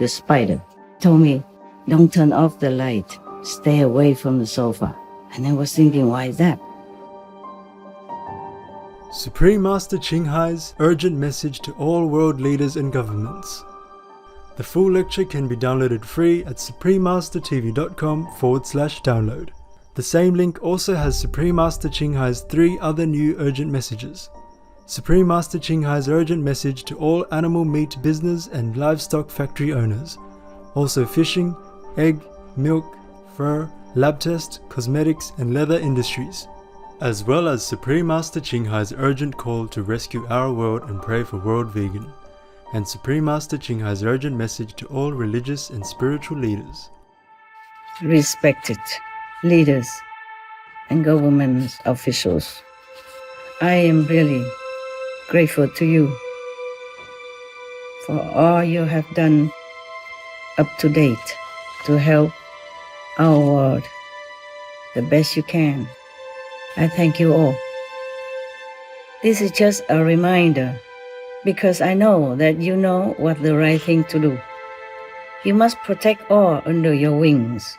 the spider, told me, don't turn off the light, stay away from the sofa. And I was thinking, why is that? Supreme Master Ching Hai's urgent message to all world leaders and governments. The full lecture can be downloaded free at suprememastertv.com/download. The same link also has Supreme Master Ching Hai's 3 other new urgent messages. Supreme Master Ching Hai's urgent message to all animal meat business and livestock factory owners. Also fishing, egg, milk, fur, lab test, cosmetics and leather industries. As well as Supreme Master Ching Hai's urgent call to rescue our world and pray for world vegan. And Supreme Master Ching Hai's urgent message to all religious and spiritual leaders. Respected leaders and government officials, I am really grateful to you for all you have done up to date to help our world the best you can. I thank you all. This is just a reminder because I know that you know what the right thing to do. You must protect all under your wings,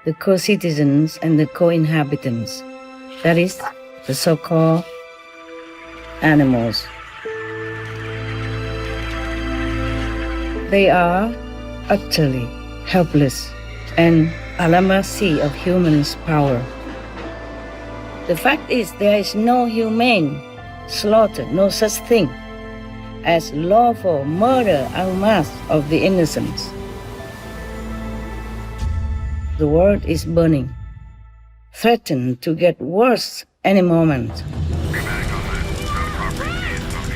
the co-citizens and the co-inhabitants, that is, the so-called animals. They are utterly helpless and at the mercy of humans' power. The fact is, there is no humane slaughter, no such thing as lawful murder en masse of the innocents. The world is burning, threatened to get worse any moment.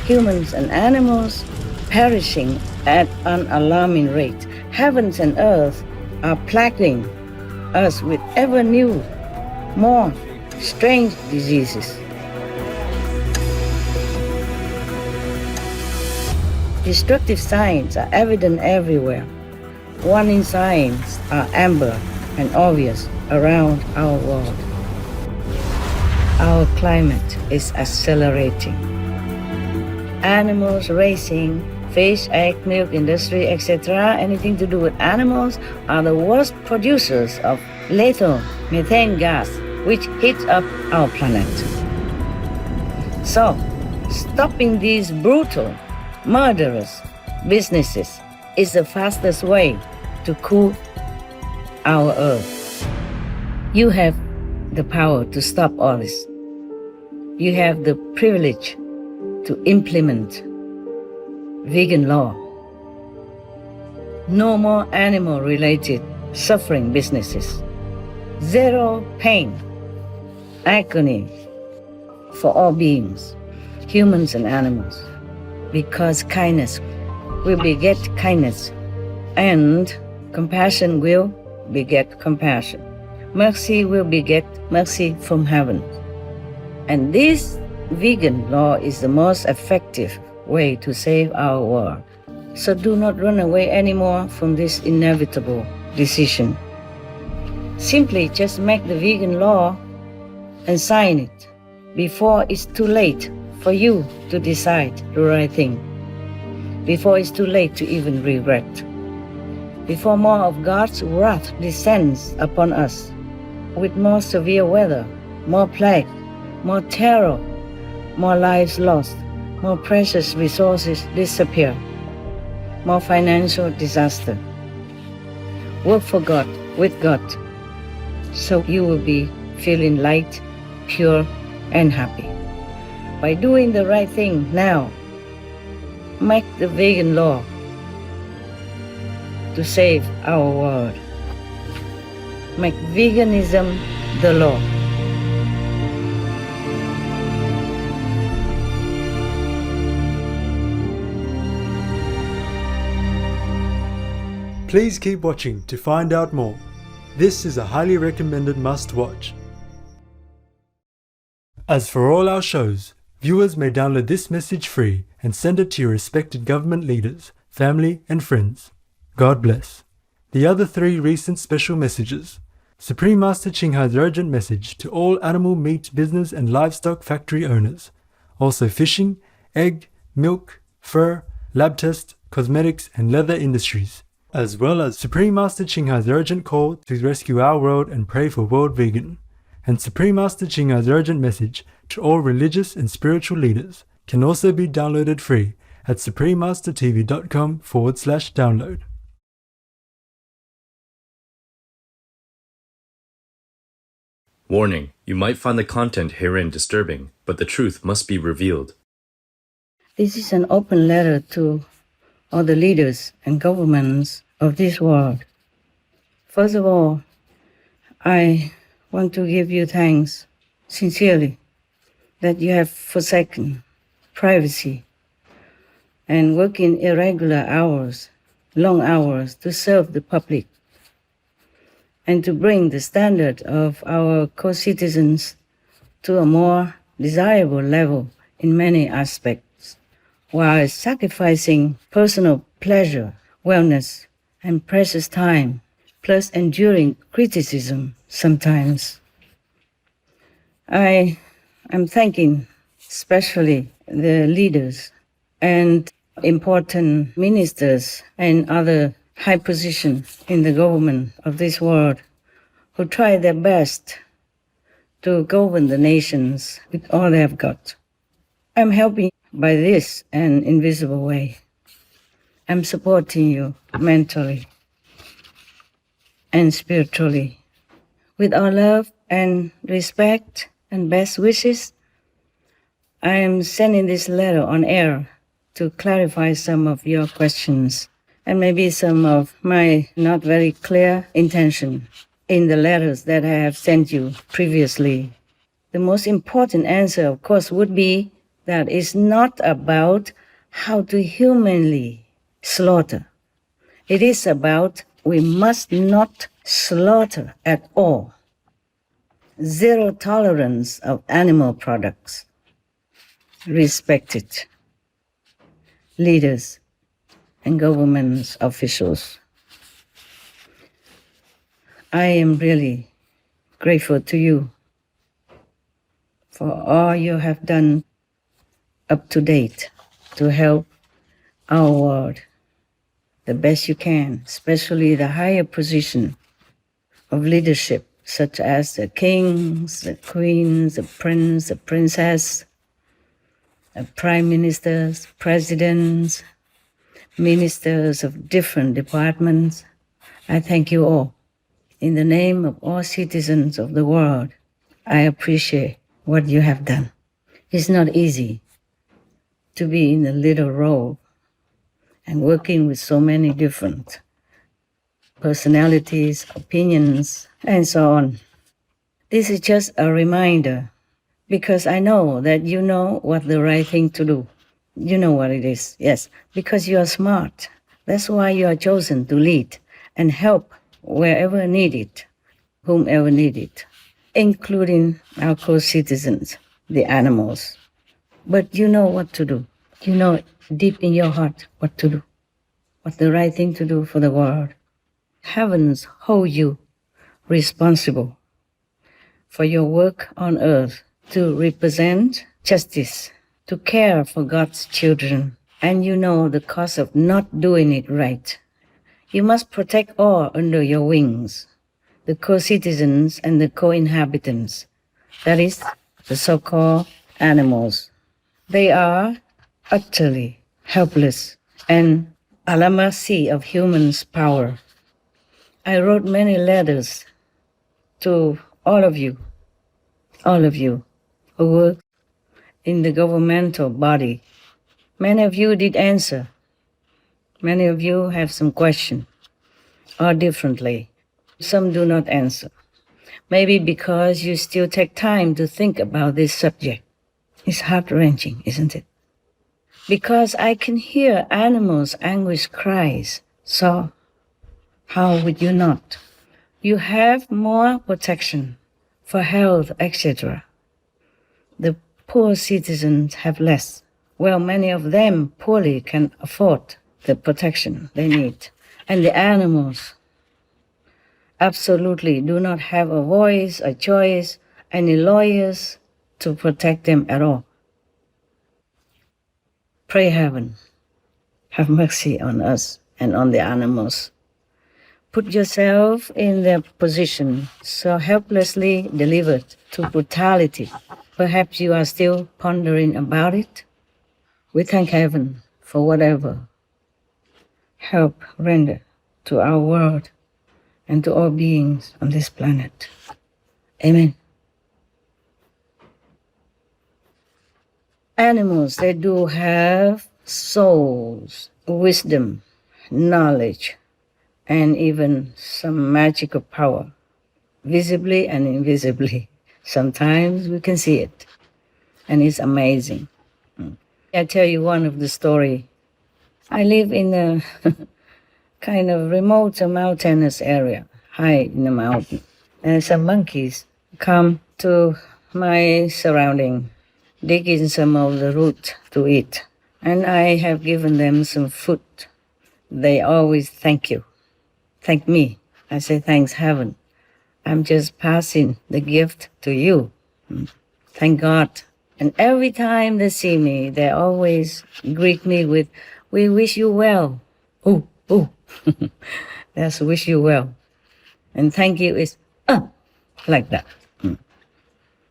Humans and animals perishing at an alarming rate. Heavens and earth are plaguing us with ever new, more strange diseases. Destructive signs are evident everywhere. Warning signs are amber and obvious around our world. Our climate is accelerating. Animals racing, fish, egg, milk industry, etc., anything to do with animals are the worst producers of lethal methane gas, which heats up our planet. So, stopping these brutal, murderous businesses is the fastest way to cool our earth. You have the power to stop all this. You have the privilege to implement vegan law. No more animal-related suffering businesses. Zero pain, agony for all beings, humans and animals. Because kindness will beget kindness, and compassion will beget compassion. Mercy will beget mercy from heaven. And this vegan law is the most effective way to save our world. So do not run away anymore from this inevitable decision. Simply just make the vegan law and sign it before it's too late for you to decide the right thing. Before it's too late to even regret. Before more of God's wrath descends upon us with more severe weather, more plague, more terror, more lives lost, more precious resources disappear, more financial disaster. Work for God, with God, so you will be feeling light, pure, and happy. By doing the right thing now, make the vegan law to save our world. Make veganism the law. Please keep watching to find out more. This is a highly recommended must-watch. As for all our shows, viewers may download this message free and send it to your respected government leaders, family and friends. God bless. The other 3 recent special messages. Supreme Master Ching Hai's urgent message to all animal meat business and livestock factory owners. Also fishing, egg, milk, fur, lab test, cosmetics and leather industries. as well as Supreme Master Ching Hai's urgent call to rescue our world and pray for world vegan, and Supreme Master Ching Hai's urgent message to all religious and spiritual leaders can also be downloaded free at suprememastertv.com/download. Warning, you might find the content herein disturbing, but the truth must be revealed. This is an open letter to all the leaders and governments of this world. First of all, I want to give you thanks sincerely that you have forsaken privacy and work in irregular hours, long hours, to serve the public and to bring the standard of our co-citizens to a more desirable level in many aspects, while sacrificing personal pleasure, wellness, and precious time, plus enduring criticism sometimes. I am thanking especially the leaders and important ministers and other high positions in the government of this world who try their best to govern the nations with all they have got. I'm helping by this an invisible way. I'm supporting you mentally and spiritually. With our love and respect and best wishes, I am sending this letter on air to clarify some of your questions and maybe some of my not very clear intention in the letters that I have sent you previously. The most important answer, of course, would be that it's not about how to humanly slaughter. It is about we must not slaughter at all. Zero tolerance of animal products. Respected leaders and government officials. I am really grateful to you for all you have done up to date to help our world the best you can, especially the higher position of leadership, such as the kings, the queens, the prince, the princess, the prime ministers, presidents, ministers of different departments. I thank you all. In the name of all citizens of the world, I appreciate what you have done. It's not easy to be in a little role and working with so many different personalities, opinions, and so on. This is just a reminder, because I know that you know what the right thing to do. You know what it is, yes, because you are smart. That's why you are chosen to lead and help wherever needed, whomever needed, including our co-citizens, the animals. But you know what to do. You know deep in your heart what to do, what's the right thing to do for the world. Heavens hold you responsible for your work on earth to represent justice, to care for God's children, and you know the cost of not doing it right. You must protect all under your wings, the co-citizens and the co-inhabitants, that is, the so-called animals. They are utterly helpless and at the mercy of humans' power. I wrote many letters to all of you who work in the governmental body. Many of you did answer. Many of you have some question, or differently. Some do not answer. Maybe because you still take time to think about this subject. It's heart-wrenching, isn't it? Because I can hear animals' anguish cries. So, how would you not? You have more protection for health, etc. The poor citizens have less. Well, many of them poorly can afford the protection they need. And the animals absolutely do not have a voice, a choice, any lawyers to protect them at all. Pray heaven, have mercy on us and on the animals Put yourself in their position, so helplessly delivered to brutality. Perhaps you are still pondering about it. We thank heaven for whatever help render to our world and to all beings on this planet. Amen. Animals, they do have souls, wisdom, knowledge, and even some magical power, visibly and invisibly. Sometimes we can see it, and it's amazing. I tell you one of the story. I live in a kind of remote mountainous area, high in the mountain. And some monkeys come to my surrounding, dig in some of the root to eat. And I have given them some food. They always thank you. Thank me. I say, thanks heaven. I'm just passing the gift to you. Thank God. And every time they see me, they always greet me with, we wish you well. Oh. That's wish you well. And thank you is, like that.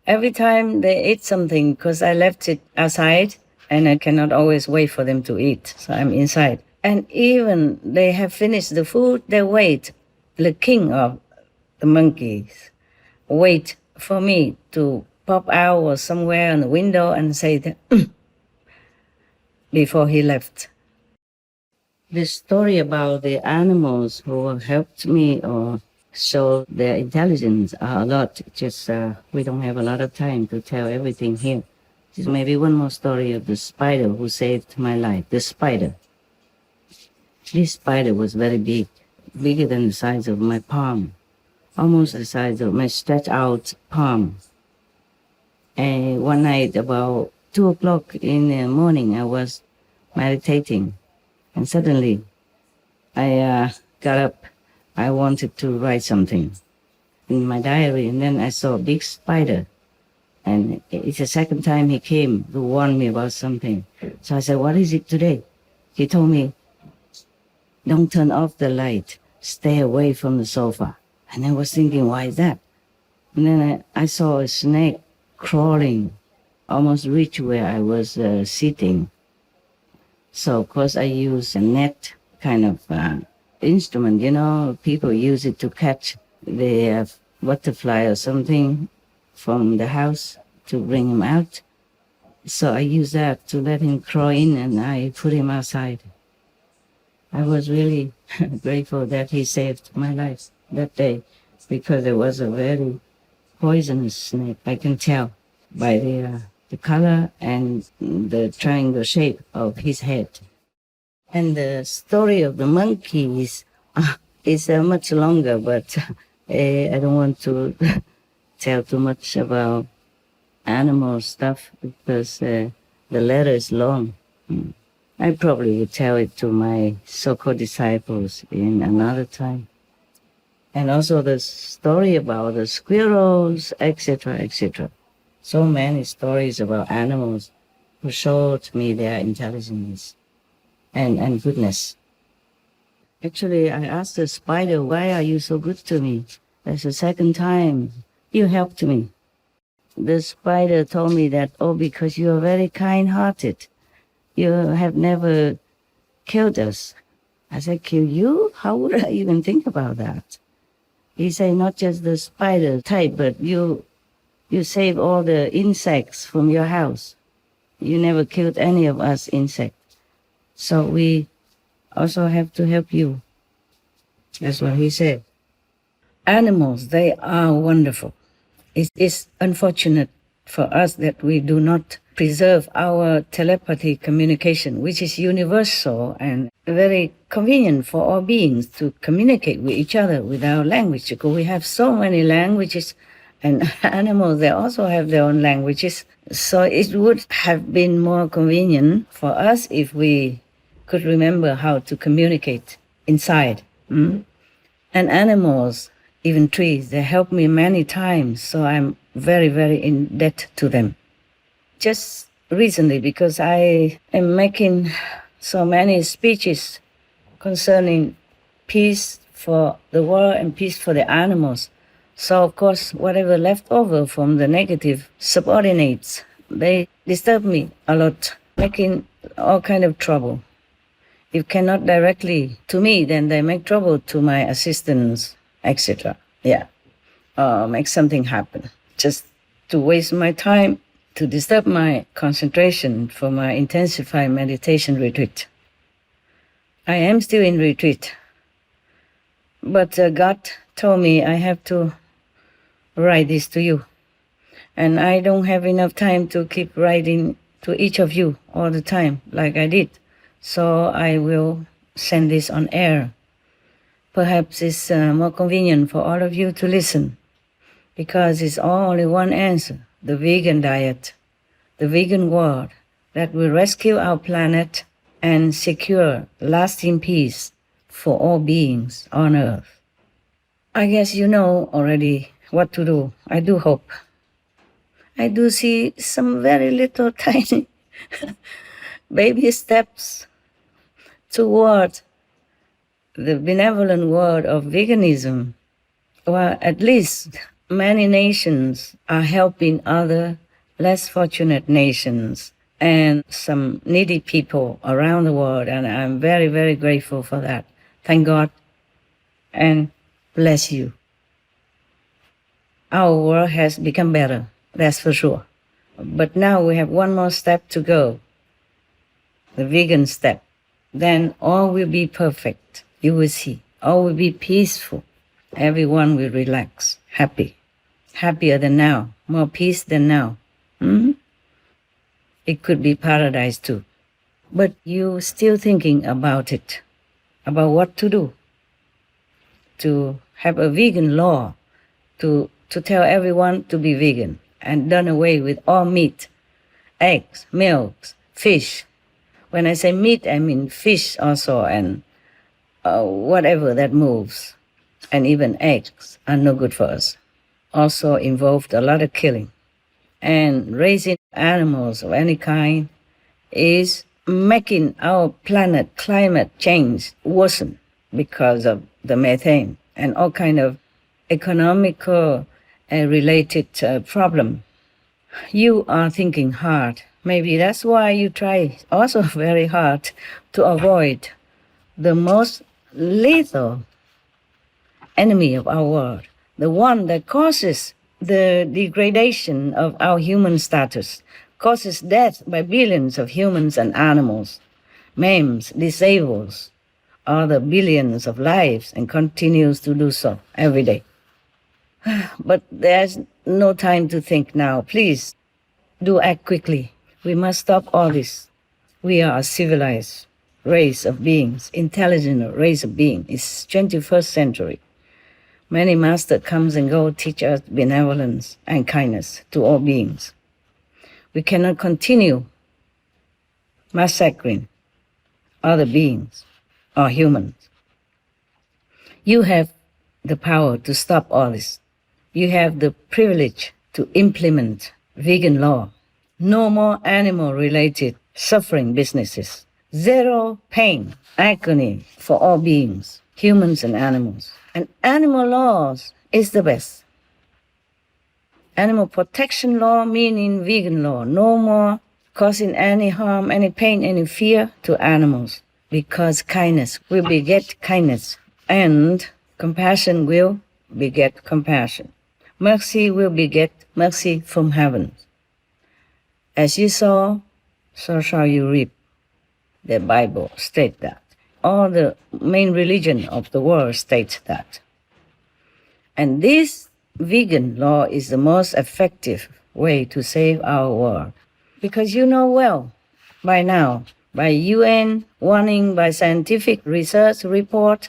Every time they eat something, because I left it outside, and I cannot always wait for them to eat, so I'm inside. And even they have finished the food, they wait. The king of the monkeys wait for me to pop out or somewhere on the window and say that before he left. The story about the animals who helped me or show their intelligence are a lot. Just we don't have a lot of time to tell everything here. Just maybe one more story of the spider who saved my life. The spider. This spider was very big, bigger than the size of my palm, almost the size of my stretched out palm. And one night about 2 o'clock in the morning, I was meditating, and suddenly I got up. I wanted to write something in my diary, and then I saw a big spider. And it's the second time he came to warn me about something. So I said, what is it today? He told me, don't turn off the light. Stay away from the sofa. And I was thinking, why is that? And then I saw a snake crawling, almost reach where I was sitting. So, of course, I used a net kind of instrument. You know, people use it to catch the butterfly or something from the house to bring him out. So I used that to let him crawl in, and I put him outside. I was really grateful that he saved my life that day, because it was a very poisonous snake. I can tell by the color and the triangle shape of his head. And the story of the monkeys is much longer, but I don't want to tell too much about animal stuff because the letter is long. I probably would tell it to my so-called disciples in another time. And also the story about the squirrels, etc., etc. So many stories about animals who showed me their intelligence and goodness. Actually, I asked the spider, why are you so good to me? That's the second time you helped me. The spider told me that, because you are very kind-hearted. You have never killed us. I said, kill you? How would I even think about that? He said, not just the spider type, but you save all the insects from your house. You never killed any of us insects. So we also have to help you. That's what he said. Animals, they are wonderful. It is unfortunate for us that we do not preserve our telepathy communication, which is universal and very convenient for all beings to communicate with each other with our language, because we have so many languages, and animals, they also have their own languages. So it would have been more convenient for us if we could remember how to communicate inside. And animals, even trees, they helped me many times, so I'm very, very in debt to them. Just recently, because I am making so many speeches concerning peace, for the world and peace for the animals. So, of course, whatever left over from the negative subordinates, they disturb me a lot, making all kind of trouble. If cannot directly to me, then they make trouble to my assistants, etc. Yeah, make something happen. Just to waste my time, to disturb my concentration for my intensified meditation retreat. I am still in retreat, but God told me I have to write this to you. And I don't have enough time to keep writing to each of you all the time like I did. So I will send this on air. Perhaps it's more convenient for all of you to listen, because it's only one answer, the vegan diet, the vegan world that will rescue our planet and secure lasting peace for all beings on Earth. I guess you know already what to do. I do hope. I do see some very little tiny baby steps toward the benevolent world of veganism. Well, at least many nations are helping other less fortunate nations and some needy people around the world, and I'm very, very grateful for that. Thank God and bless you. Our world has become better, that's for sure. But now we have one more step to go, the vegan step. Then all will be perfect. You will see. All will be peaceful. Everyone will relax, happy. Happier than now, more peace than now. It could be paradise too. But you're still thinking about it, about what to do. To have a vegan law, to tell everyone to be vegan and done away with all meat, eggs, milk, fish. When I say meat, I mean fish also, and whatever that moves. And even eggs are no good for us. Also involved a lot of killing. And raising animals of any kind is making our planet climate change worsen because of the methane and all kind of economical related problem. You are thinking hard. Maybe that's why you try also very hard to avoid the most lethal enemy of our world, the one that causes the degradation of our human status, causes death by billions of humans and animals, maims, disables other billions of lives, and continues to do so every day. But there's no time to think now. Please do act quickly. We must stop all this. We are a civilized race of beings, intelligent race of beings. It's 21st century. Many masters comes and go, teach us benevolence and kindness to all beings. We cannot continue massacring other beings or humans. You have the power to stop all this. You have the privilege to implement vegan law. No more animal-related suffering businesses. Zero pain, agony for all beings, humans and animals. And animal laws is the best. Animal protection law meaning vegan law. No more causing any harm, any pain, any fear to animals. Because kindness will beget kindness. And compassion will beget compassion. Mercy will beget mercy from heaven. As you sow, so shall you reap. The Bible states that. All the main religion of the world states that. And this vegan law is the most effective way to save our world. Because you know well, by now, by UN warning, by scientific research report,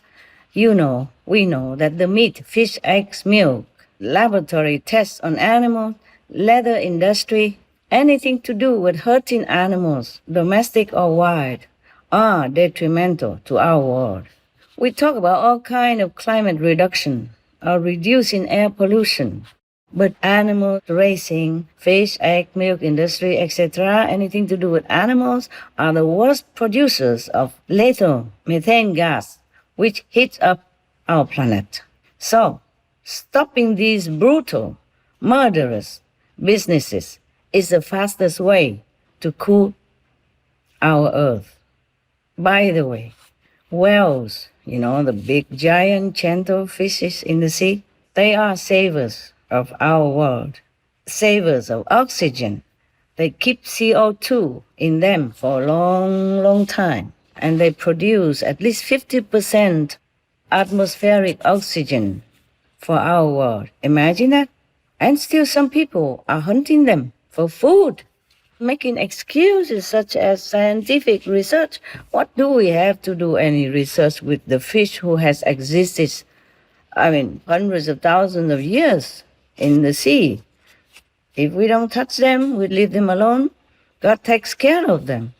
we know that the meat, fish, eggs, milk, laboratory tests on animals, leather industry, anything to do with hurting animals, domestic or wild, are detrimental to our world. We talk about all kinds of climate reduction or reducing air pollution, but animal raising, fish, egg, milk industry, etc., anything to do with animals are the worst producers of lethal methane gas, which heats up our planet. So, stopping these brutal, murderous businesses is the fastest way to cool our earth. By the way, whales, the big giant gentle fishes in the sea, they are savers of our world, savers of oxygen. They keep CO2 in them for a long, long time, and they produce at least 50% atmospheric oxygen for our world. Imagine that. And still some people are hunting them for food, making excuses such as scientific research. What do we have to do any research with the fish who has existed, hundreds of thousands of years in the sea? If we don't touch them, we leave them alone, God takes care of them.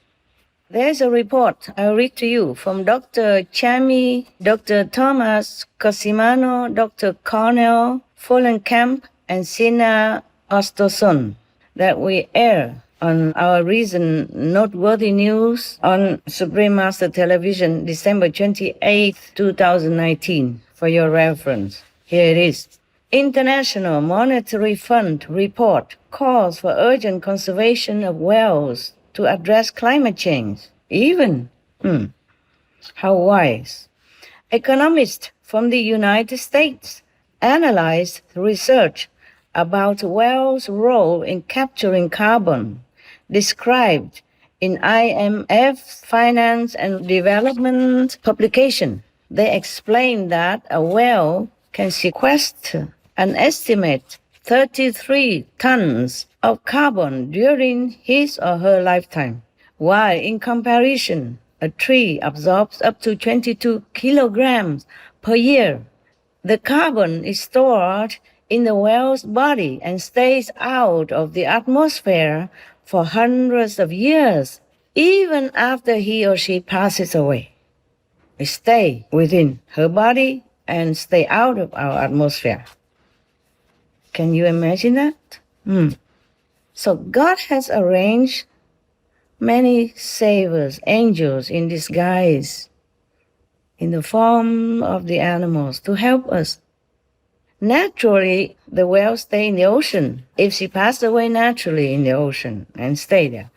There's a report I'll read to you from Dr. Chami, Dr. Thomas Cosimano, Dr. Cornell Follenkamp, and Sina Ostoson that we air on our recent noteworthy news on Supreme Master Television, December 28, 2019, for your reference. Here it is. International Monetary Fund report calls for urgent conservation of whales to address climate change. Even? How wise. Economists from the United States analyzed research about whales' role in capturing carbon, described in IMF Finance and Development publication. They explained that a whale can sequester an estimate 33 tons of carbon during his or her lifetime, while in comparison, a tree absorbs up to 22 kilograms per year. The carbon is stored in the whale's body and stays out of the atmosphere for hundreds of years, even after he or she passes away. It stays within her body and stay out of our atmosphere. Can you imagine that? So God has arranged many savers, angels in disguise, in the form of the animals to help us. Naturally, the whales stay in the ocean if she passed away naturally in the ocean and stay there.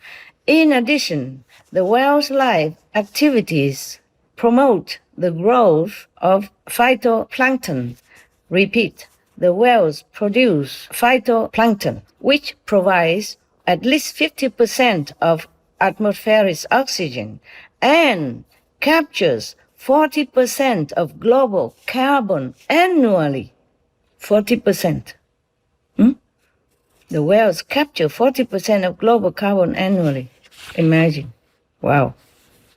In addition, the whale's life activities promote the growth of phytoplankton. Repeat, the whales produce phytoplankton, which provides at least 50% of atmospheric oxygen and captures 40% of global carbon annually. 40%. The whales capture 40% of global carbon annually. Imagine. Wow.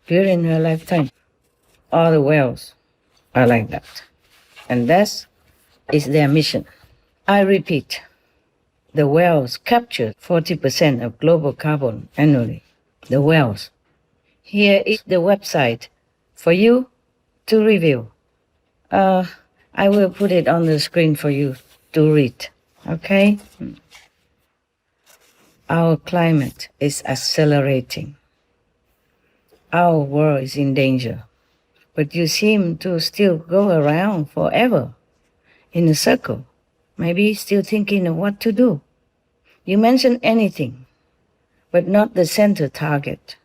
During her lifetime, all the whales are like that. And that is their mission. I repeat, the whales capture 40% of global carbon annually. The whales. Here is the website for you to review. I will put it on the screen for you to read. Okay? Our climate is accelerating. Our world is in danger. But you seem to still go around forever in a circle, maybe still thinking of what to do. You mention anything, but not the center target.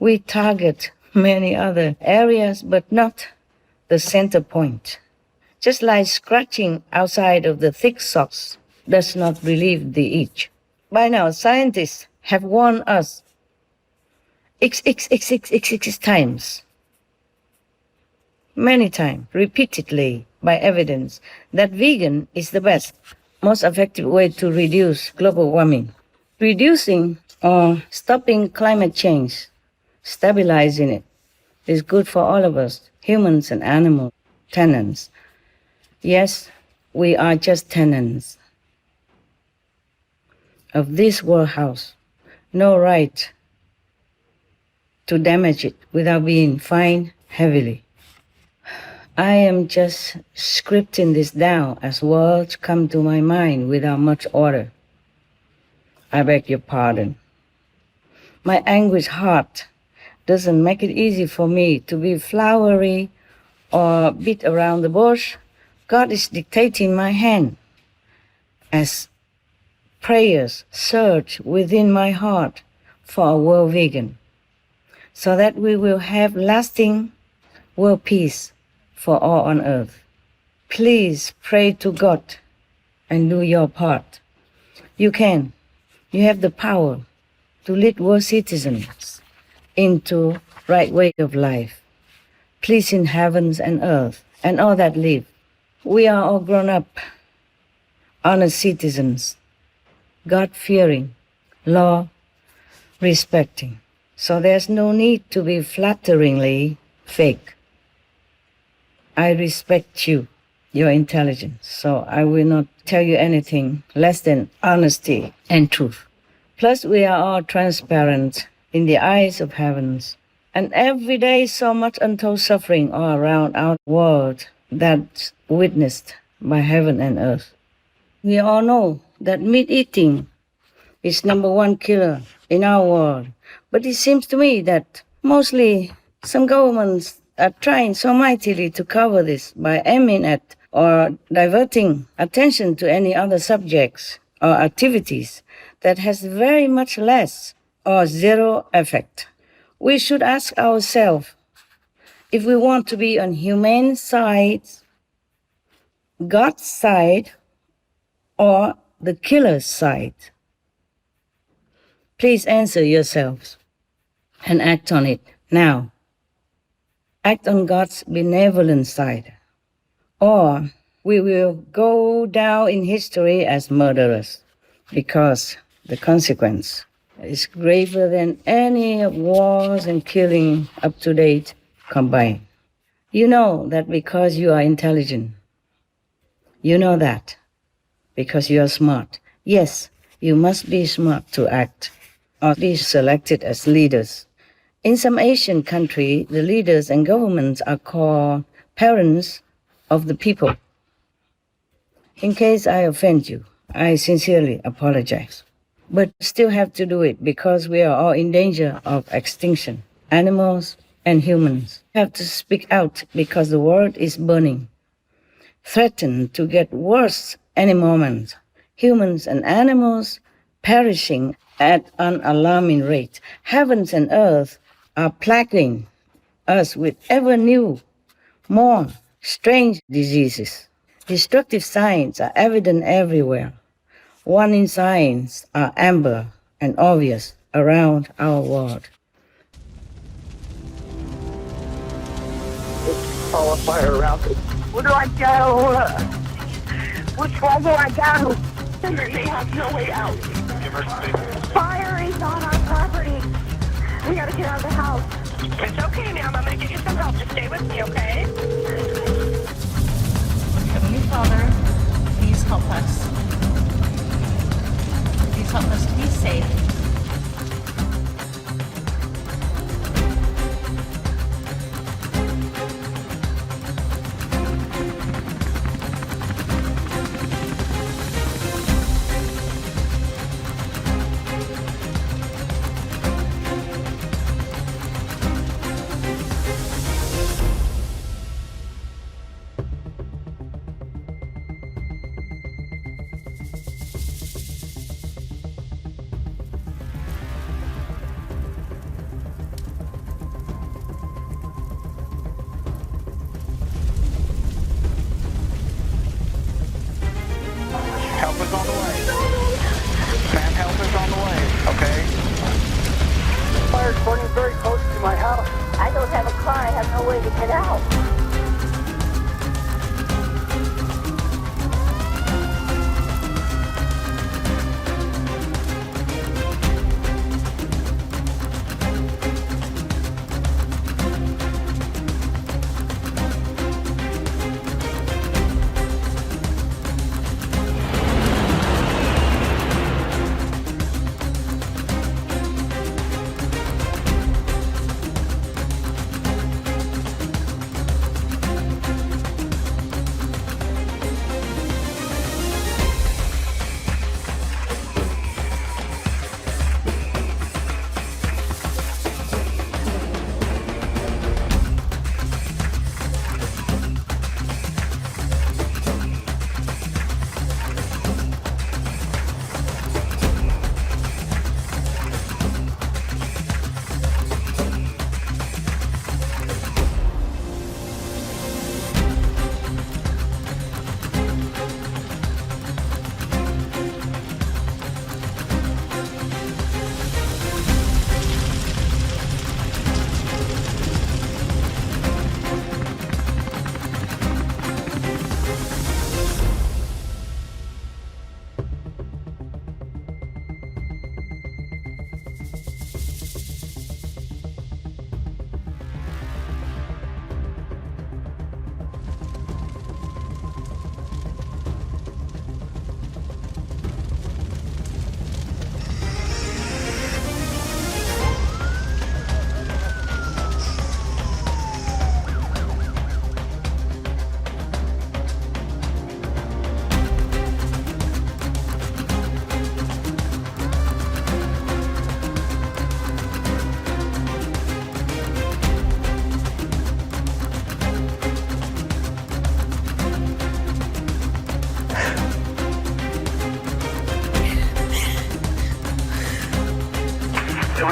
We target many other areas, but not the center point. Just like scratching outside of the thick socks does not relieve the itch. By now, scientists have warned us x times, many times, repeatedly, by evidence that vegan is the best, most effective way to reduce global warming. Reducing or stopping climate change, stabilizing it, is good for all of us, humans and animals, tenants. Yes, we are just tenants of this world house. No right to damage it without being fined heavily. I am just scripting this down as words come to my mind without much order. I beg your pardon. My anguished heart doesn't make it easy for me to be flowery or beat around the bush. God is dictating my hand as prayers surge within my heart for a world vegan, so that we will have lasting world peace for all on earth. Please pray to God and do your part. You can. You have the power to lead world citizens into right way of life, pleasing heavens and earth and all that live. We are all grown up, honest citizens, God-fearing, law-respecting. So there's no need to be flatteringly fake. I respect you, your intelligence, so I will not tell you anything less than honesty and truth. Plus, we are all transparent in the eyes of heavens. And every day so much untold suffering all around our world that's witnessed by heaven and earth. We all know that meat eating is number one killer in our world. But it seems to me that mostly some governments are trying so mightily to cover this by aiming at or diverting attention to any other subjects or activities that has very much less or zero effect. We should ask ourselves if we want to be on humane side, God's side, or the killer's side. Please answer yourselves and act on it now. Act on God's benevolent side, or we will go down in history as murderers, because the consequence is graver than any wars and killing up to date combined. You know that because you are intelligent. You know that because you are smart. Yes, you must be smart to act or be selected as leaders. In some Asian countries, the leaders and governments are called parents of the people. In case I offend you, I sincerely apologize. But still have to do it because we are all in danger of extinction. Animals and humans have to speak out because the world is burning, threatened to get worse any moment. Humans and animals perishing at an alarming rate. Heavens and earth are plaguing us with ever new, more strange diseases. Destructive signs are evident everywhere. Warning signs are amber and obvious around our world. It's all a fire around me. Where do I go? Which way do I go? They have no way out. Fire is on our property. We gotta get out of the house. It's okay, ma'am. I'm gonna get you some help. Just stay with me, okay? Heavenly Father, please help us. Please help us to be safe.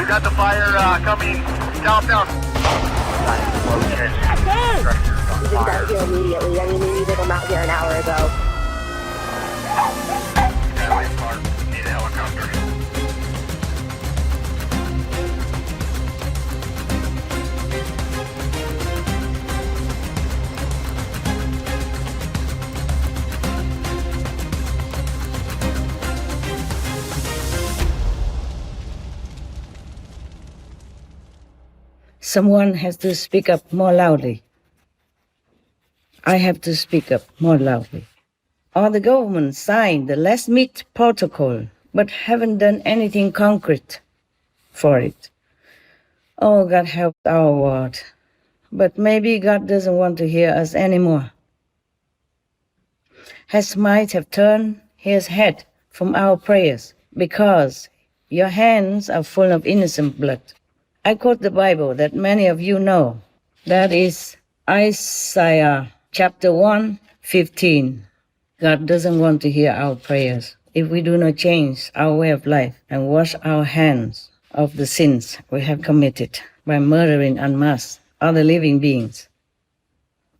got the fire coming southbound. We just got here immediately. I mean, we needed them out here an hour ago. Need a helicopter. Someone has to speak up more loudly. I have to speak up more loudly. All the government signed the Less Meat Protocol, but haven't done anything concrete for it. Oh, God help our world. But maybe God doesn't want to hear us anymore. Has might have turned his head from our prayers because your hands are full of innocent blood. I quote the Bible that many of you know. That is Isaiah chapter 1:15. God doesn't want to hear our prayers if we do not change our way of life and wash our hands of the sins we have committed by murdering en masse other living beings.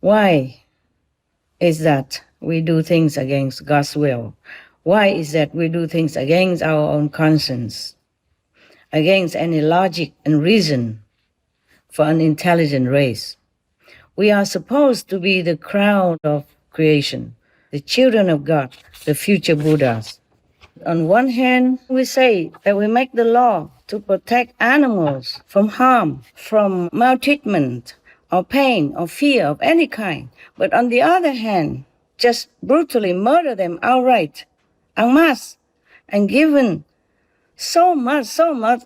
Why is that we do things against God's will? Why is that we do things against our own conscience, against any logic and reason for an intelligent race? We are supposed to be the crown of creation, the children of God, the future Buddhas. On one hand, we say that we make the law to protect animals from harm, from maltreatment, or pain, or fear of any kind. But on the other hand, just brutally murder them outright, en masse, and given so much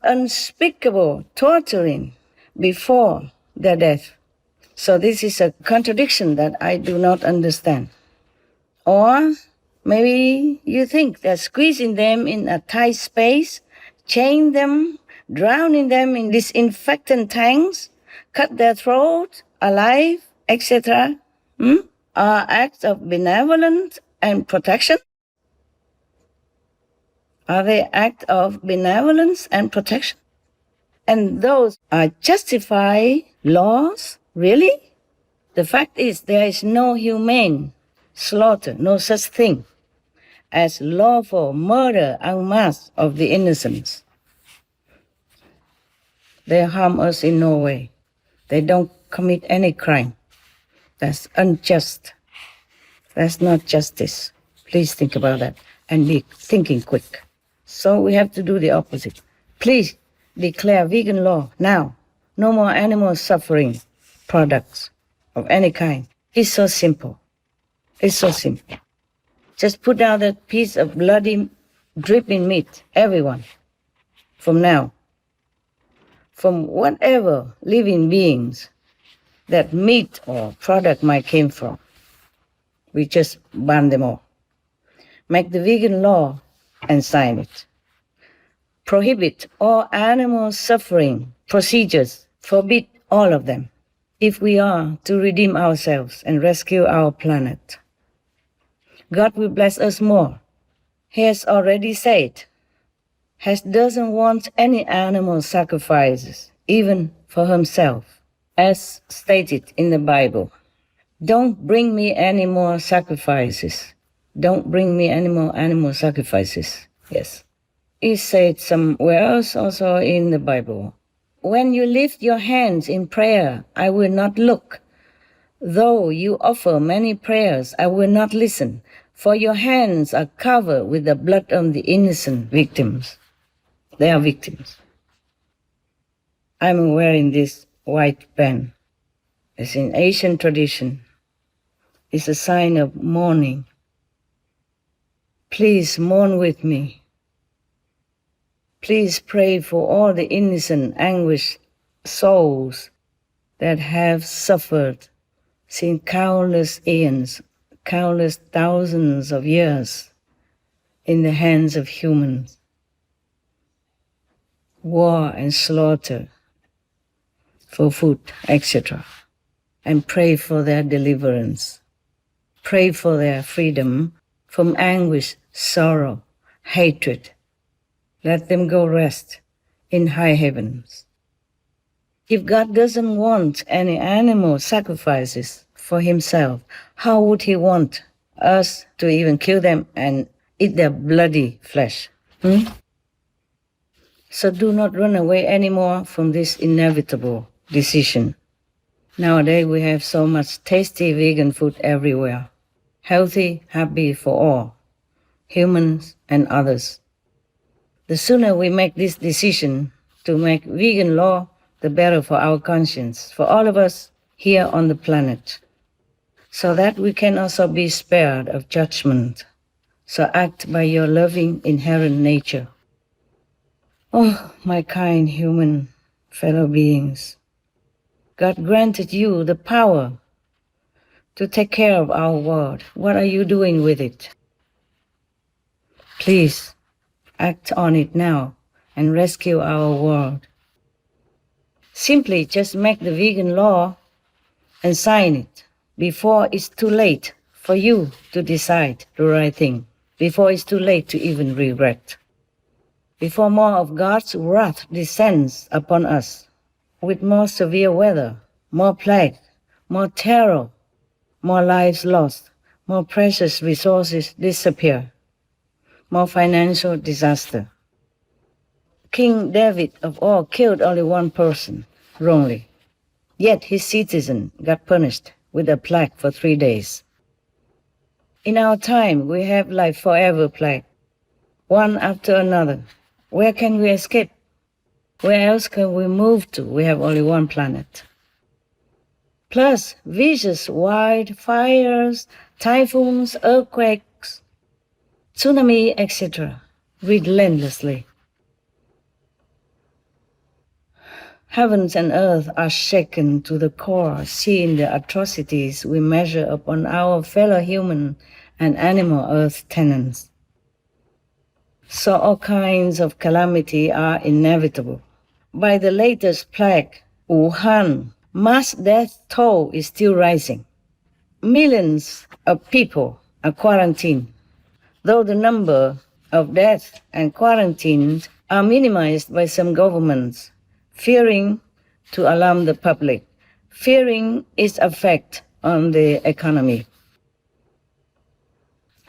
unspeakable torturing before their death. So this is a contradiction that I do not understand. Or maybe you think that squeezing them in a tight space, chain them, drowning them in disinfectant tanks, cut their throat alive, etc., are acts of benevolence and protection? Are they acts of benevolence and protection? And those are justified laws? Really? The fact is there is no humane slaughter, no such thing as lawful murder en masse of the innocents. They harm us in no way. They don't commit any crime. That's unjust. That's not justice. Please think about that and be thinking quick. So we have to do the opposite. Please declare vegan law now. No more animal suffering products of any kind. It's so simple. It's so simple. Just put down that piece of bloody, dripping meat, everyone, from now. From whatever living beings that meat or product might came from. We just ban them all. Make the vegan law and sign it. Prohibit all animal suffering procedures. Forbid all of them. If we are to redeem ourselves and rescue our planet, God will bless us more. He has already said, He doesn't want any animal sacrifices, even for himself, as stated in the Bible. Don't bring me any more sacrifices. Don't bring me any more animal sacrifices. Yes. He said somewhere else also in the Bible, when you lift your hands in prayer, I will not look. Though you offer many prayers, I will not listen, for your hands are covered with the blood of the innocent victims. They are victims. I'm wearing this white band. It's in Asian tradition. It's a sign of mourning. Please mourn with me. Please pray for all the innocent, anguished souls that have suffered since countless eons, countless thousands of years in the hands of humans. War and slaughter for food, etc. And pray for their deliverance. Pray for their freedom from anguish, sorrow, hatred. Let them go rest in high heavens. If God doesn't want any animal sacrifices for himself, how would he want us to even kill them and eat their bloody flesh? So do not run away anymore from this inevitable decision. Nowadays we have so much tasty vegan food everywhere. Healthy, happy for all, humans and others. The sooner we make this decision to make vegan law, the better for our conscience, for all of us here on the planet, so that we can also be spared of judgment. So act by your loving inherent nature. Oh, my kind human fellow beings, God granted you the power to take care of our world. What are you doing with it? Please act on it now and rescue our world. Simply just make the vegan law and sign it before it's too late for you to decide the right thing, before it's too late to even regret, before more of God's wrath descends upon us with more severe weather, more plague, more terror, more lives lost, more precious resources disappear, more financial disaster. King David of all killed only one person wrongly, yet his citizen got punished with a plague for 3 days. In our time, we have like forever plague, one after another. Where can we escape? Where else can we move to? We have only one planet. Plus vicious wildfires, typhoons, earthquakes, tsunami, etc., relentlessly. Heavens and earth are shaken to the core, seeing the atrocities we measure upon our fellow human and animal earth tenants. So all kinds of calamity are inevitable. By the latest plague, Wuhan, mass death toll is still rising. Millions of people are quarantined, though the number of deaths and quarantines are minimized by some governments, fearing to alarm the public, fearing its effect on the economy.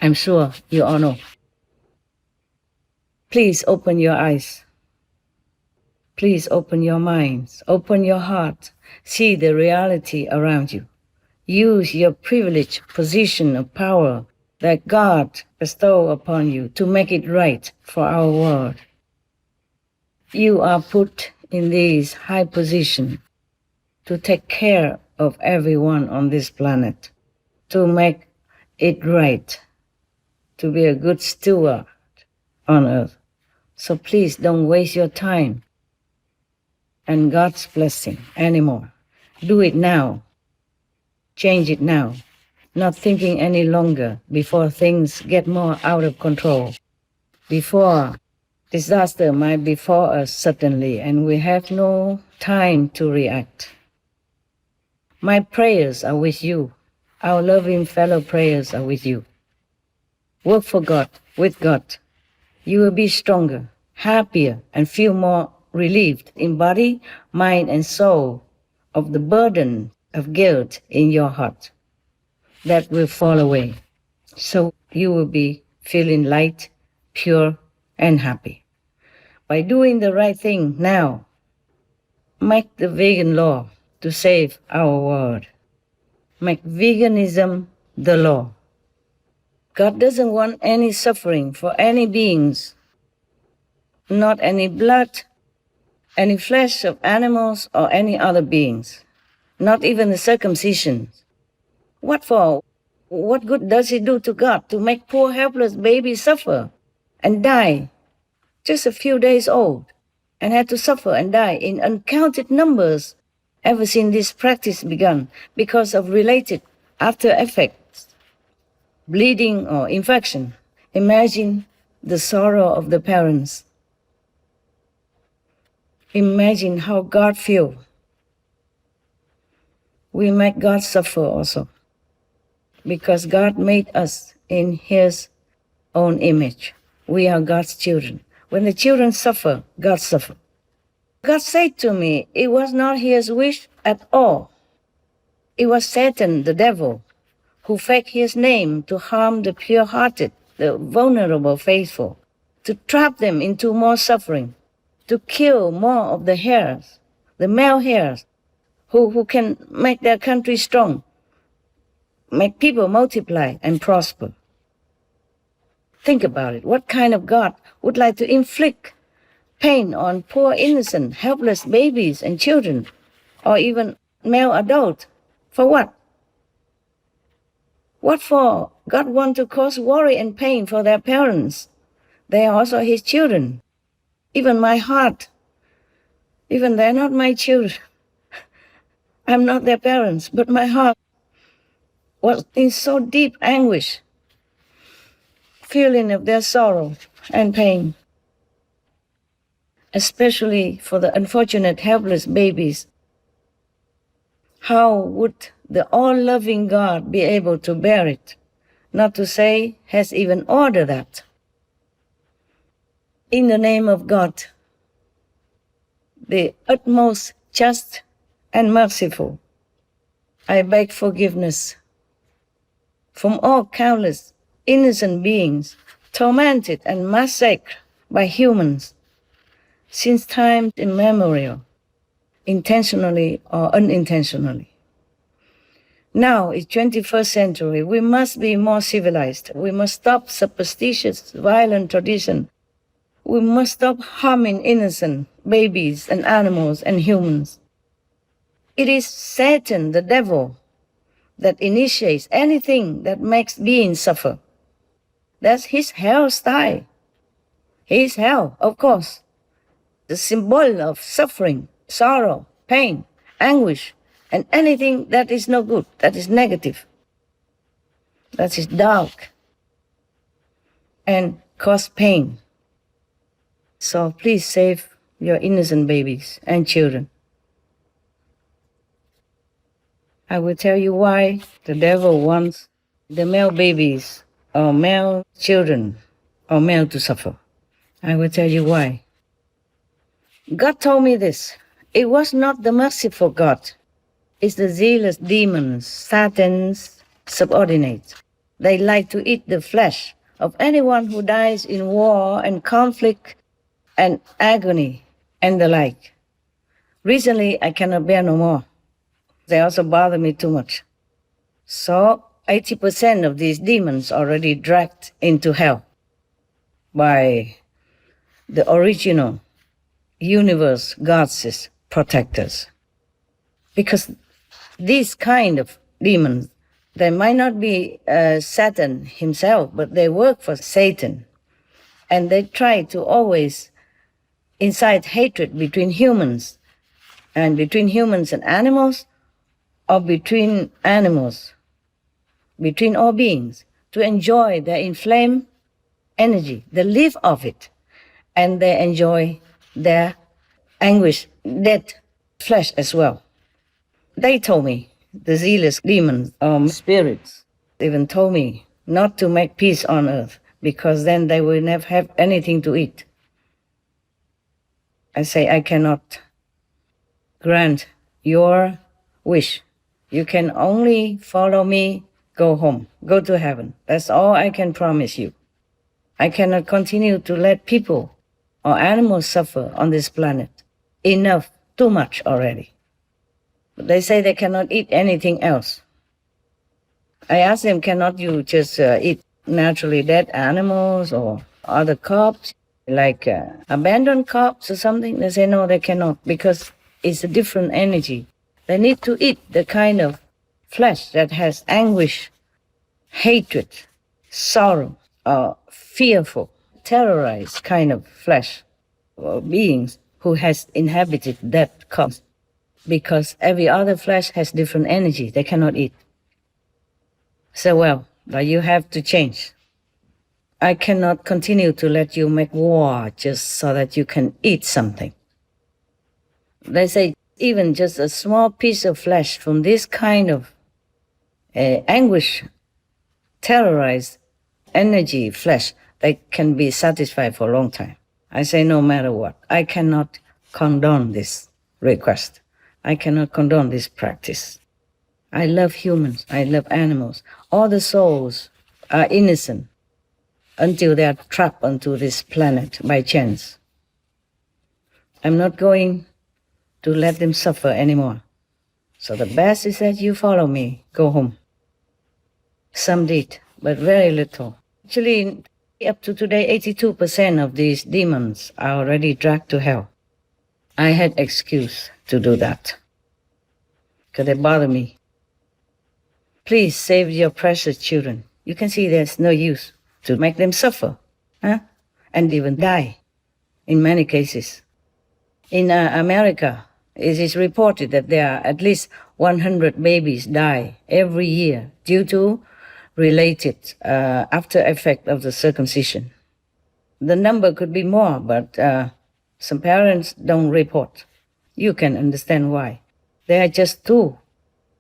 I'm sure you all know. Please open your eyes. Please open your minds, open your heart, see the reality around you. Use your privileged position of power that God bestowed upon you to make it right for our world. You are put in this high position to take care of everyone on this planet, to make it right, to be a good steward on earth. So please don't waste your time and God's blessing anymore. Do it now. Change it now. Not thinking any longer before things get more out of control. Before disaster might befall us suddenly and we have no time to react. My prayers are with you. Our loving fellow prayers are with you. Work for God, with God. You will be stronger, happier, and feel more relieved in body, mind, and soul of the burden of guilt in your heart. That will fall away. So you will be feeling light, pure, and happy. By doing the right thing now, make the vegan law to save our world. Make veganism the law. God doesn't want any suffering for any beings, not any blood, any flesh of animals or any other beings, not even the circumcision. What for? What good does it do to God to make poor helpless babies suffer and die, just a few days old, and had to suffer and die in uncounted numbers ever since this practice began because of related after effects, bleeding or infection? Imagine the sorrow of the parents. Imagine how God feels. We make God suffer also, because God made us in His own image. We are God's children. When the children suffer, God suffers. God said to me, it was not his wish at all. It was Satan, the devil, who faked his name to harm the pure-hearted, the vulnerable faithful, to trap them into more suffering, to kill more of the heirs, the male heirs, who can make their country strong, make people multiply and prosper. Think about it. What kind of God would like to inflict pain on poor, innocent, helpless babies and children, or even male adults? For what? What for? God wants to cause worry and pain for their parents. They are also his children. Even my heart. Even they're not my children. I'm not their parents, but my heart was in so deep anguish, feeling of their sorrow and pain, especially for the unfortunate helpless babies. How would the all-loving God be able to bear it, not to say has even ordered that? In the name of God, the utmost just and merciful, I beg forgiveness from all countless innocent beings tormented and massacred by humans since time immemorial, intentionally or unintentionally. Now, it's 21st century, we must be more civilized. We must stop superstitious, violent tradition. We must stop harming innocent babies and animals and humans. It is Satan, the devil, that initiates anything that makes beings suffer. That's his hell style. His hell, of course. The symbol of suffering, sorrow, pain, anguish, and anything that is no good, that is negative, that is dark, and cause pain. So please save your innocent babies and children. I will tell you why the devil wants the male babies or male children or male to suffer. I will tell you why. God told me this. It was not the merciful God. It's the zealous demons, Satan's subordinates. They like to eat the flesh of anyone who dies in war and conflict and agony and the like. Recently, I cannot bear no more. They also bother me too much. So 80% of these demons already dragged into hell by the original universe gods' protectors. Because these kind of demons, they might not be Satan himself, but they work for Satan. And they try to always incite hatred between humans and animals, or between animals, between all beings, to enjoy their inflamed energy. They live off it, and they enjoy their anguish, dead flesh as well. They told me, the zealous demons, spirits, even told me not to make peace on earth, because then they will never have anything to eat. I say, I cannot grant your wish. You can only follow me, go home, go to heaven. That's all I can promise you. I cannot continue to let people or animals suffer on this planet. Enough, too much already. But they say they cannot eat anything else. I asked them, cannot you just eat naturally dead animals or other crops, like abandoned crops or something? They say, no, they cannot, because it's a different energy. They need to eat the kind of flesh that has anguish, hatred, sorrow, or fearful, terrorized kind of flesh, or beings who has inhabited that corpse. Because every other flesh has different energy. They cannot eat. So, well, but you have to change. I cannot continue to let you make war just so that you can eat something. They say even just a small piece of flesh from this kind of anguish, terrorized energy flesh, they can be satisfied for a long time. I say no matter what. I cannot condone this request. I cannot condone this practice. I love humans. I love animals. All the souls are innocent until they are trapped onto this planet by chance. I'm not going to let them suffer anymore. So the best is that you follow me, go home. Some did, but very little. Actually, up to today, 82% of these demons are already dragged to hell. I had excuse to do that, because they bother me. Please save your precious children. You can see there's no use to make them suffer, and even die, in many cases. In America, it is reported that there are at least 100 babies die every year due to related after effect of the circumcision. The number could be more, but some parents don't report. You can understand why. They are just too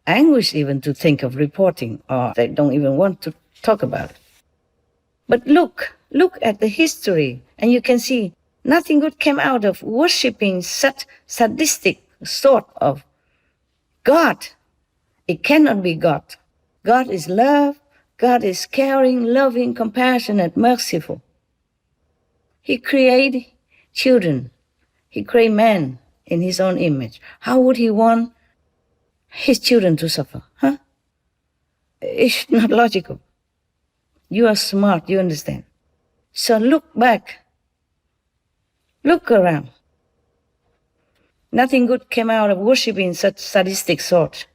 anguished even to think of reporting, or they don't even want to talk about it. But look at the history, and you can see nothing good came out of worshipping such sadistic sort of God. It cannot be God. God is love. God is caring, loving, compassionate, merciful. He created children. He created man in his own image. How would he want his children to suffer? It's not logical. You are smart, you understand. So look back. Look around. Nothing good came out of worshipping such sadistic sort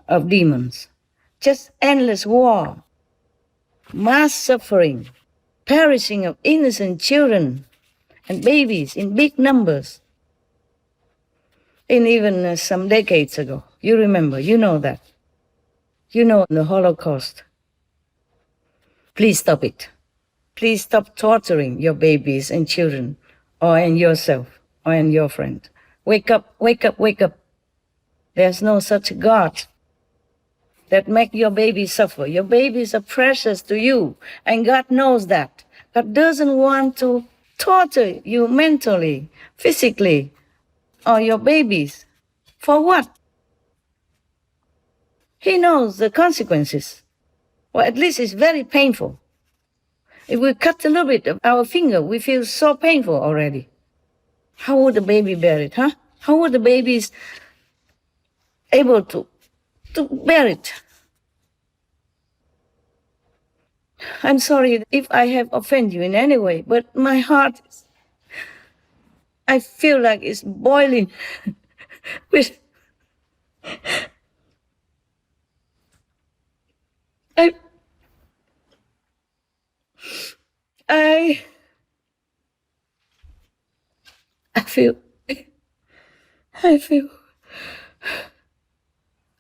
of demons. Just endless war, mass suffering, perishing of innocent children and babies in big numbers. And even some decades ago, you remember, you know that. You know the Holocaust. Please stop it. Please stop torturing your babies and children, or and yourself, or and your friend. Wake up, wake up, wake up. There's no such God that make your baby suffer. Your babies are precious to you, and God knows that. God doesn't want to torture you mentally, physically, or your babies. For what? He knows the consequences. Well, at least it's very painful. If we cut a little bit of our finger, we feel so painful already. How would the baby bear it, How would the babies able to bear it? I'm sorry if I have offended you in any way, but my heart I feel like it's boiling with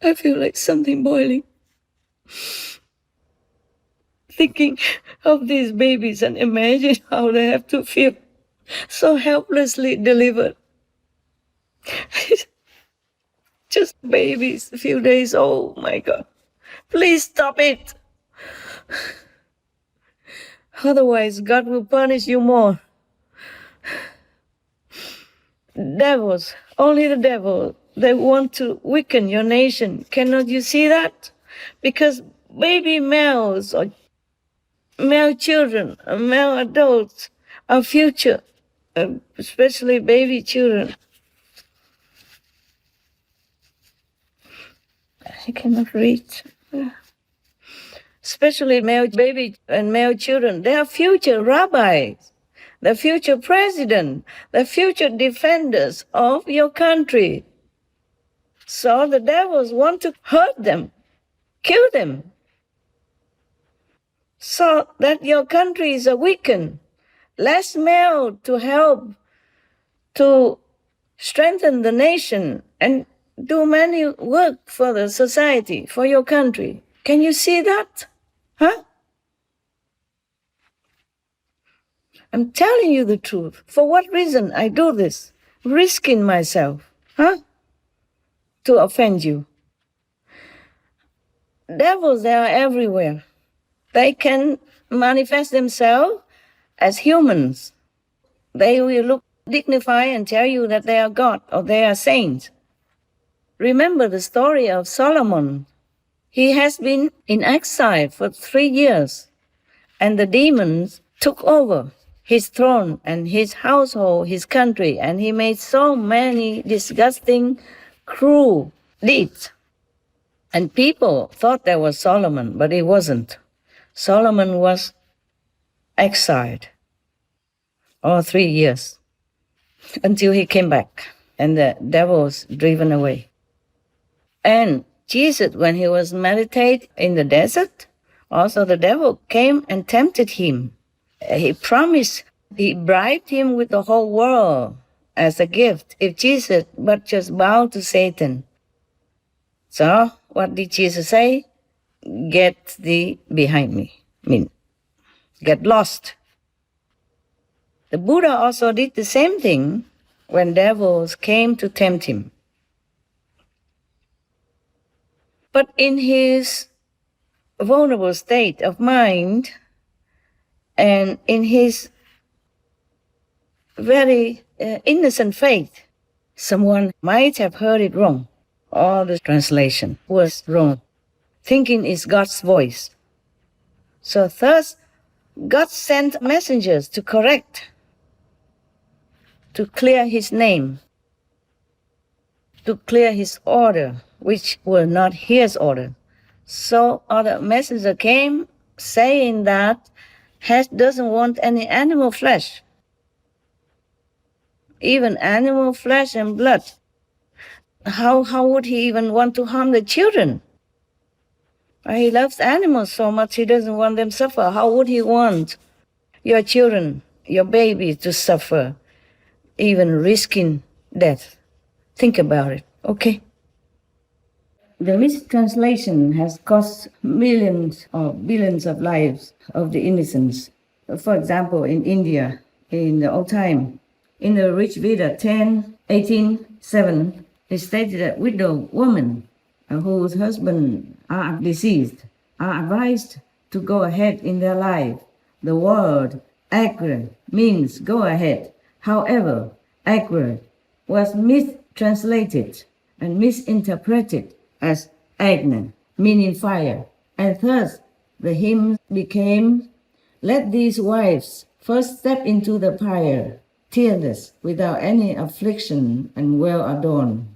I feel like something boiling. Thinking of these babies and imagine how they have to feel so helplessly delivered. Just babies, a few days old, my God. Please stop it. Otherwise, God will punish you more. Devils, only the devil, they want to weaken your nation. Cannot you see that? Because baby males or male children, male adults, our future, especially baby children. I cannot reach. Especially male baby and male children. They are future rabbis, the future president, the future defenders of your country. So the devils want to hurt them, kill them, so that your country is weakened, less male to help to strengthen the nation and do many work for the society, for your country. Can you see that? I'm telling you the truth. For what reason I do this? Risking myself, to offend you. Devils, they are everywhere. They can manifest themselves as humans. They will look dignify and tell you that they are God or they are saints. Remember the story of Solomon. He has been in exile for 3 years, and the demons took over his throne and his household, his country, and he made so many disgusting, cruel deeds. And people thought that was Solomon, but it wasn't. Solomon was exiled all 3 years until he came back and the devil was driven away. And Jesus, when he was meditating in the desert, also the devil came and tempted him. He bribed him with the whole world as a gift if Jesus but just bow to Satan. So, what did Jesus say? Get thee behind me. Get lost. The Buddha also did the same thing when devils came to tempt him. But in his vulnerable state of mind and in his very innocent faith, someone might have heard it wrong. All the translation was wrong. Thinking is God's voice. So thus, God sent messengers to correct, to clear his name, to clear his order, which were not his order. So other messenger came saying that Hess doesn't want any animal flesh, even animal flesh and blood. How would he even want to harm the children? He loves animals so much he doesn't want them to suffer. How would he want your children, your baby to suffer, even risking death? Think about it, okay? The mistranslation has cost millions or billions of lives of the innocents. For example, in India, in the old time, in the Rich Veda 10:18:7, it stated that widow women whose husbands are deceased are advised to go ahead in their life. The word agra means go ahead. However, agra was mistranslated and misinterpreted as agna, meaning fire. And thus the hymn became, let these wives first step into the fire, tearless, without any affliction and well adorned.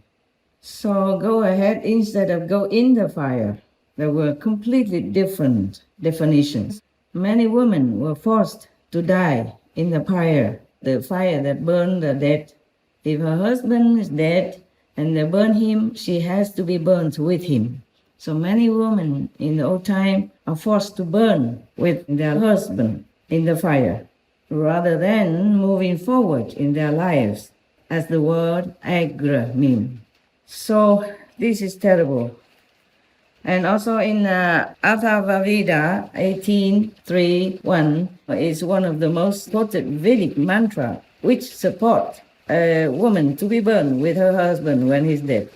So go ahead instead of go in the fire. There were completely different definitions. Many women were forced to die in the fire that burned the dead. If her husband is dead and they burn him, she has to be burnt with him. So many women in the old time are forced to burn with their husband in the fire, rather than moving forward in their lives, as the word agra means. So this is terrible. And also in Atharva Veda 18:3:1 is one of the most quoted Vedic mantra, which support a woman to be burned with her husband when he's dead.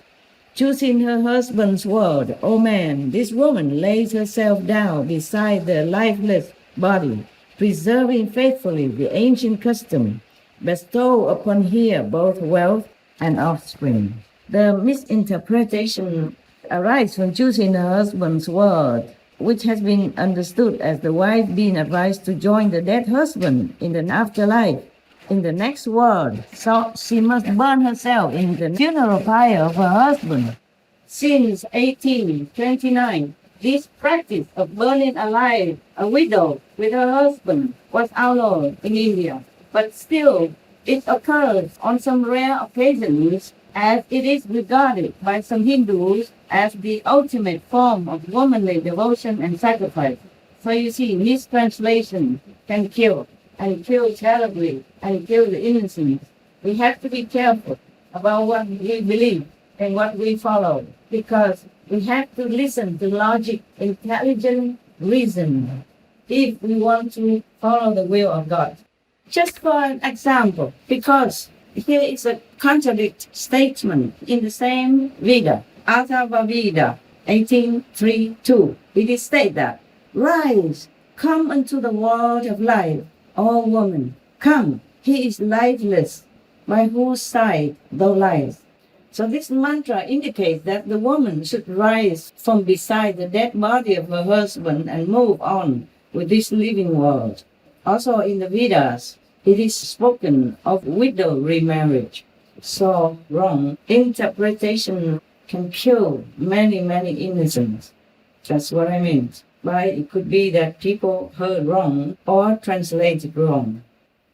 Choosing her husband's word, O man, this woman lays herself down beside the lifeless body, preserving faithfully the ancient custom, bestow upon her both wealth and offspring. The misinterpretation arises from choosing her husband's word, which has been understood as the wife being advised to join the dead husband in the afterlife, in the next world. So she must burn herself in the funeral fire of her husband. Since 1829, this practice of burning alive a widow with her husband was outlawed in India. But still, it occurs on some rare occasions, as it is regarded by some Hindus as the ultimate form of womanly devotion and sacrifice. So you see, mistranslation can kill, and kill terribly, and kill the innocent. We have to be careful about what we believe and what we follow, because we have to listen to logic, intelligent reason, if we want to follow the will of God. Just for an example, because here is a contradict statement in the same Veda, Atharva Veda 18:3:2. It is stated that, rise, come unto the world of life, O woman, come, he is lifeless, by whose side thou liest. So this mantra indicates that the woman should rise from beside the dead body of her husband and move on with this living world. Also in the Vedas, it is spoken of widow remarriage. So wrong interpretation can kill many innocents. That's what I mean. By it could be that people heard wrong or translated wrong.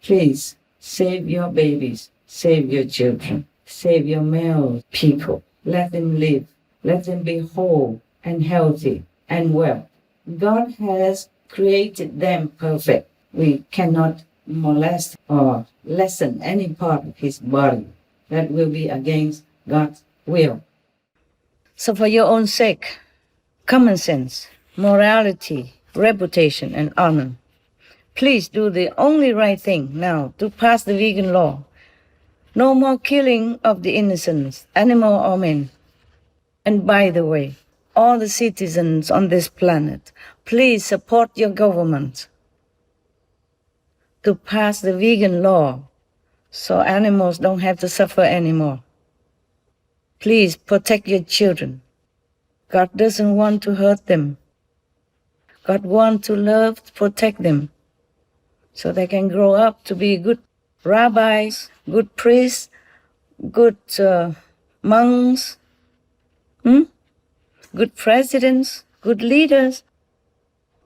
Please save your babies, save your children, save your male people. Let them live. Let them be whole and healthy and well. God has created them perfect. We cannot molest or lessen any part of his body. That will be against God's will. So for your own sake, common sense, morality, reputation, and honor, please do the only right thing now to pass the vegan law. No more killing of the innocents, animal or men. And by the way, all the citizens on this planet, please support your government to pass the vegan law so animals don't have to suffer anymore. Please protect your children. God doesn't want to hurt them. God wants to love, protect them, so they can grow up to be good rabbis, good priests, good monks, good presidents, good leaders,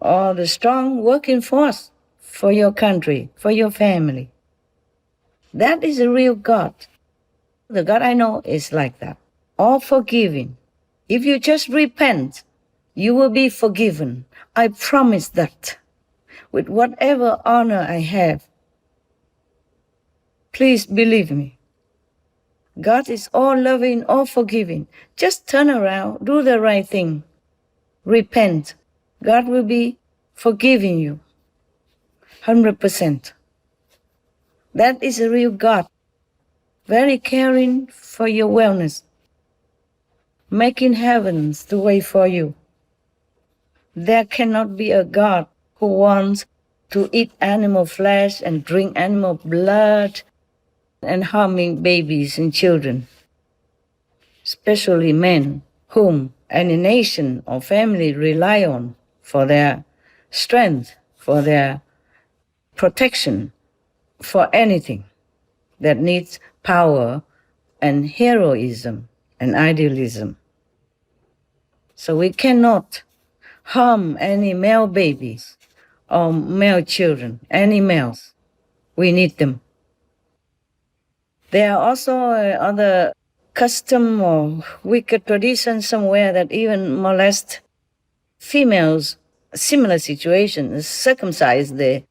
or the strong working force for your country, for your family. That is a real God. The God I know is like that. All forgiving. If you just repent, you will be forgiven. I promise that. With whatever honor I have. Please believe me. God is all loving, all forgiving. Just turn around, do the right thing. Repent. God will be forgiving you. 100%. That is a real God. Very caring for your wellness. Making heavens to wait for you. There cannot be a God who wants to eat animal flesh and drink animal blood and harming babies and children, especially men whom any nation or family rely on for their strength, for their protection, for anything that needs power and heroism and idealism. So we cannot harm any male babies or male children, any males. We need them. There are also other custom or wicked traditions somewhere that even molest females, similar situations, circumcise the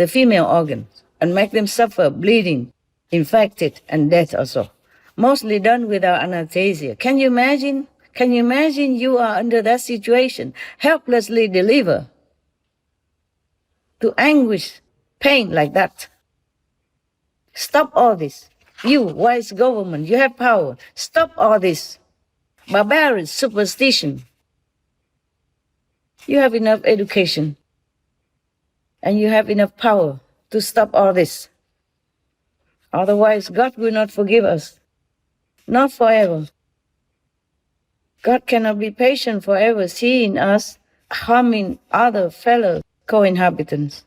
female organs and make them suffer bleeding, infected, and death also. Mostly done without anesthesia. Can you imagine? Can you imagine you are under that situation, helplessly delivered to anguish, pain like that? Stop all this. You, wise government, you have power. Stop all this barbaric superstition. You have enough education and you have enough power to stop all this. Otherwise, God will not forgive us. Not forever. God cannot be patient forever seeing us harming other fellow co-inhabitants.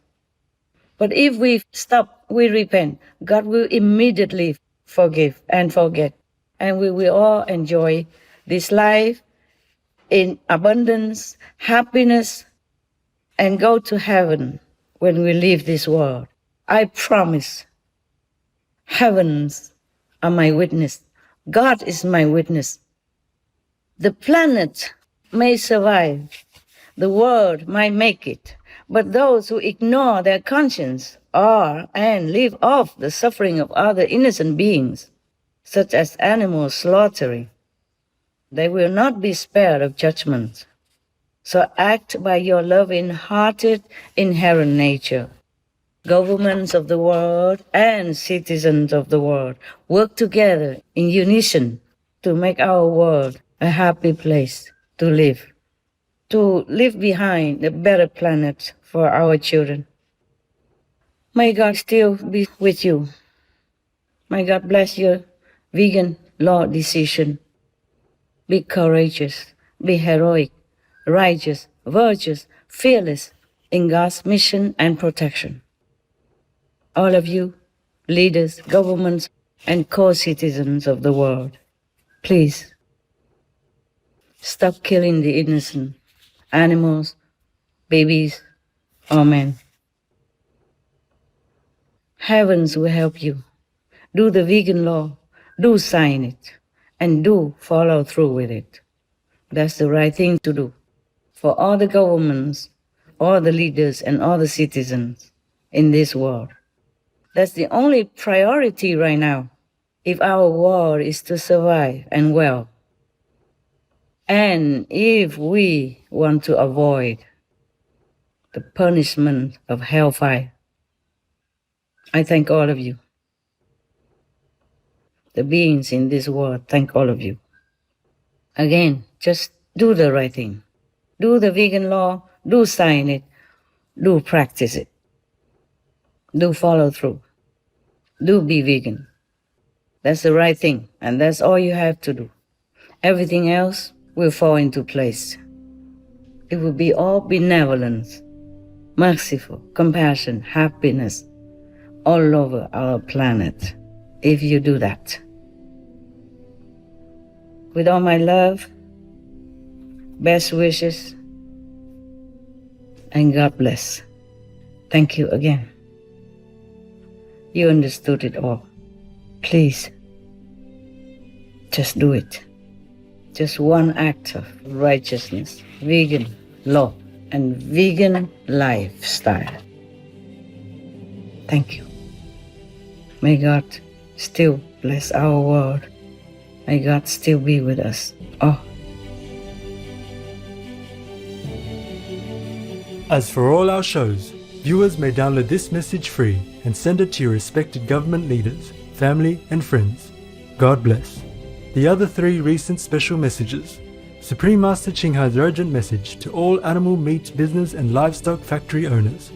But if we stop, we repent, God will immediately forgive and forget. And we will all enjoy this life in abundance, happiness, and go to heaven when we leave this world. I promise. Heavens are my witness. God is my witness. The planet may survive. The world might make it. But those who ignore their conscience are and live off the suffering of other innocent beings, such as animal slaughtering, they will not be spared of judgment. So act by your loving-hearted inherent nature. Governments of the world and citizens of the world work together in unison to make our world a happy place to live behind a better planet for our children. May God still be with you. May God bless your vegan law decision. Be courageous, be heroic, righteous, virtuous, fearless in God's mission and protection. All of you, leaders, governments, and co-citizens of the world, please stop killing the innocent animals, babies, or men. Heavens will help you. Do the vegan law, do sign it, and do follow through with it. That's the right thing to do for all the governments, all the leaders, and all the citizens in this world. That's the only priority right now if our world is to survive and well. And if we want to avoid the punishment of hellfire. I thank all of you. The beings in this world, thank all of you. Again, just do the right thing. Do the vegan law, do sign it, do practice it. Do follow through. Do be vegan. That's the right thing, and that's all you have to do. Everything else will fall into place. It will be all benevolence, merciful, compassion, happiness all over our planet if you do that. With all my love, best wishes, and God bless. Thank you again. You understood it all. Please, just do it. Just one act of righteousness, vegan law, and vegan lifestyle. Thank you. May God still bless our world. May God still be with us all. As for all our shows, viewers may download this message free and send it to your respected government leaders, family, and friends. God bless. The other 3 recent special messages. Supreme Master Ching Hai's urgent message to all animal meat business and livestock factory owners.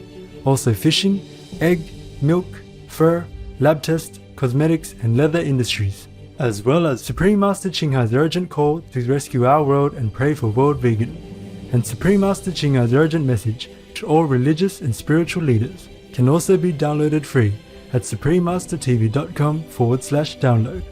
Also fishing, egg, milk, fur, lab test, cosmetics, and leather industries. As well as Supreme Master Ching Hai's urgent call to rescue our world and pray for world vegan. And Supreme Master Ching Hai's urgent message to all religious and spiritual leaders can also be downloaded free at suprememastertv.com/download.